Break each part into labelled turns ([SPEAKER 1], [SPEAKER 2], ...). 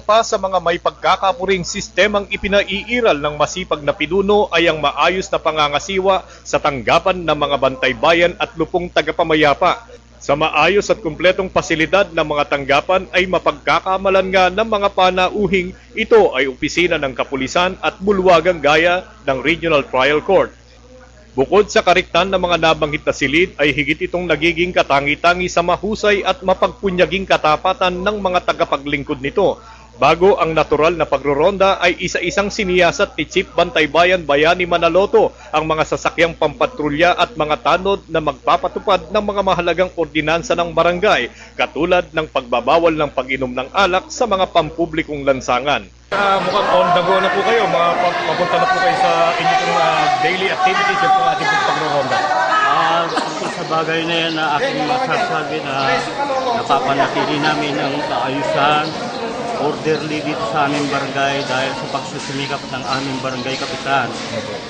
[SPEAKER 1] Pa sa mga may pagkakapuring sistemang ipinaiiral ng masipag na pinuno ay ang maayos na pangangasiwa sa tanggapan ng mga bantay bayan at lupong tagapamayapa. Sa maayos at kumpletong pasilidad ng mga tanggapan ay mapagkakamalan nga ng mga panauhing ito ay opisina ng kapulisan at bulwagang gaya ng Regional Trial Court. Bukod sa kariktan ng mga nabanggit na silid ay higit itong nagiging katangi-tangi sa mahusay at mapagpunyaging katapatan ng mga tagapaglingkod nito. Bago ang natural na pagroronda ay isa-isang siniyasat ni Chief Bantay Bayan Bayani Manaloto ang mga sasakyang pampatrolya at mga tanod na magpapatupad ng mga mahalagang ordinansa ng barangay katulad ng pagbabawal ng pag-inom ng alak sa mga pampublikong lansangan.
[SPEAKER 2] Mukhang on the go na po kayo, papunta na po kayo sa inyong daily activities yung po ating pagro-ronda.
[SPEAKER 3] Sa bagay na yan na aking masasabi na napapanatili namin ang kaayusan, orderly dito sa aming barangay dahil sa pagsusumikap ng aming barangay kapitan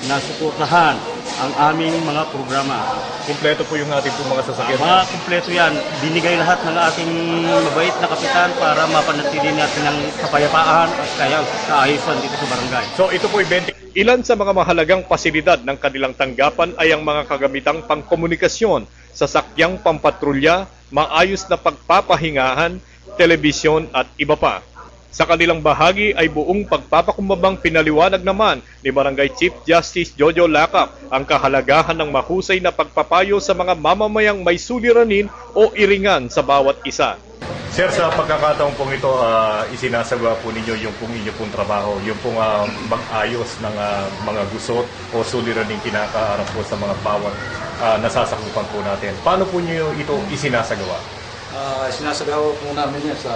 [SPEAKER 3] na suportahan ang aming mga programa.
[SPEAKER 2] Kumpleto po yung ating po mga sasakyan.
[SPEAKER 3] Kumpleto yan. Binigay lahat ng ating mabait na kapitan para mapanatili natin ang kapayapaan at kaayusan dito sa barangay.
[SPEAKER 2] So ito po 20.
[SPEAKER 1] Ilan sa mga mahalagang pasilidad ng kanilang tanggapan ay ang mga kagamitang pangkomunikasyon, sasakyang pampatrolya, maayos na pagpapahingahan, telebisyon at iba pa. Sa kanilang bahagi ay buong pagpapakumbabang pinaliwanag naman ni Barangay Chief Justice Jojo Lacap ang kahalagahan ng mahusay na pagpapayo sa mga mamamayang may suliranin o iringan sa bawat isa.
[SPEAKER 2] Sir, sa pagkakataon pong ito, isinasagawa po ninyo yung pong inyo pong trabaho, yung pong mag-ayos ng mga gusot o suliraning kinakaharap po sa mga bawat nasasakupan po natin. Paano po nyo ito isinasagawa?
[SPEAKER 4] Sinasagawa po namin yan sa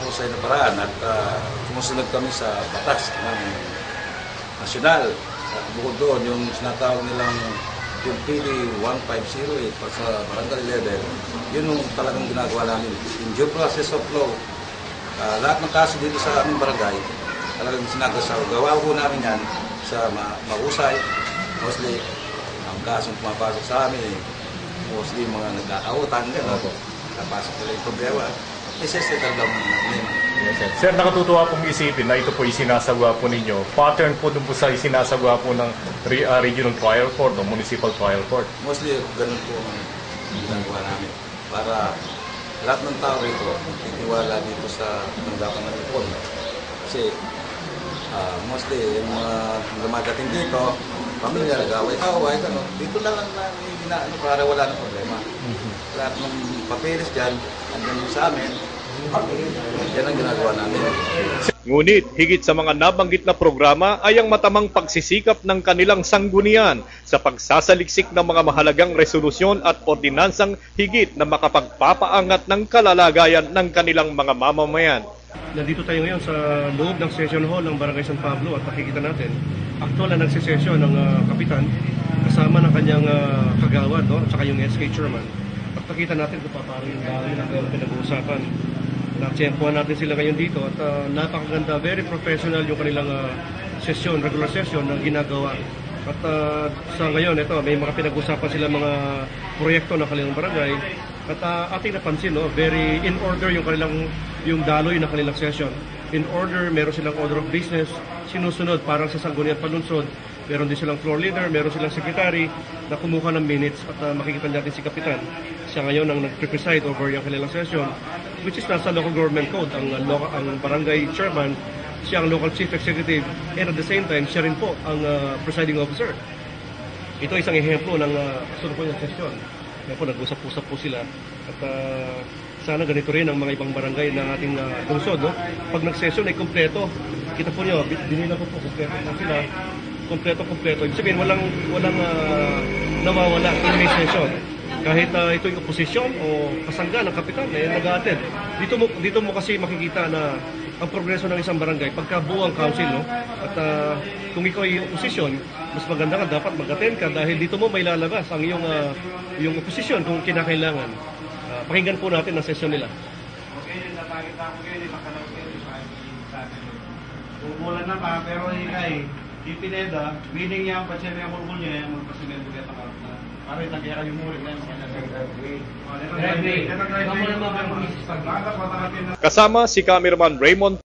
[SPEAKER 4] mahusay na paraan at sumusunod kami sa batas ng nasyonal. At bukod doon, yung sinatawag nilang yung PD 1508 para sa barangay level, yun yung talagang ginagawa namin. In due process of law, lahat ng kaso dito sa aming barangay, talagang sinagawa po namin yan sa mahusay. Mostly, ang kasong pumapasok sa amin, mostly mga nagkakautan, napasok nila yung problema. Isisettle lang namin.
[SPEAKER 2] Yes, sir. Sir, nakatutuwa pong isipin na ito po isinasagawa po ninyo. Pattern po dun po sa isinasagawa po ng Regional Trial Court o Municipal Trial Court.
[SPEAKER 4] Mostly, ganun po ang ginagawa namin. Para lahat ng tao rito titiwala dito sa tanggapan ng report. Kasi mostly, yung mga dumadating dito, pamilya, nag-away-away, dito na lang namin para wala ng problema. Lahat ng papeles dyan, andyan sa amin, yan ang ginagawa namin.
[SPEAKER 1] Ngunit higit sa mga nabanggit na programa ay ang matamang pagsisikap ng kanilang sanggunian sa pagsasaliksik ng mga mahalagang resolusyon at ordinansang higit na makapagpapaangat ng kalalagayan ng kanilang mga mamamayan.
[SPEAKER 5] Nandito tayo ngayon sa loob ng session hall ng Barangay San Pablo at nakikita natin aktual na nagsisesyon ng kapitan kasama ng kanyang kagawad at saka yung SK chairman. At nakita natin kung paano yung dami ng pinag-uusapan. Natsempuhan natin sila ngayon dito at napakaganda, very professional yung kanilang session, regular session na ginagawa. At sa ngayon, ito, may mga pinag-usapan sila mga proyekto ng kanilang barangay. At ating napansin, very in order yung daloy ng kanilang session. In order, meron silang order of business, sinusunod parang sa sanggunian palunsod. Meron din silang floor leader, meron silang secretary na kumuha ng minutes at makikita natin si Kapitan. Siya ngayon ang nag-preside over yung kanilang session, which is nasa local government code. Ang barangay chairman, siya ang local chief executive, and at the same time, siya rin po ang presiding officer. Ito isang ehemplo ng kasunod po yung session. Kaya po, nag-usap-usap po sila. At sana ganito rin ang mga ibang barangay ng ating lungsod. Pag nag-session ay kumpleto. Kita po nyo, dinilang po kumpleto po sila. Kumpleto. Ibig sabihin, walang nawawala in may session. Kahit ito yung oposisyon o kasangga ng kapitan, nag-a-attend. Dito mo kasi makikita na ang progreso ng isang barangay pagkabuo ang council, At kung ikaw ay oposisyon, mas maganda ka dapat mag-attend ka dahil dito mo may lalabas ang yung oposisyon kung kinakailangan. Pakinggan po natin ang session nila.
[SPEAKER 6] Umulan na pa, pero ikay, yung Pineda, meaning niya, pasyempre ang mulmul niya, magpasimento kaya
[SPEAKER 1] Kasama si Cameraman Raymond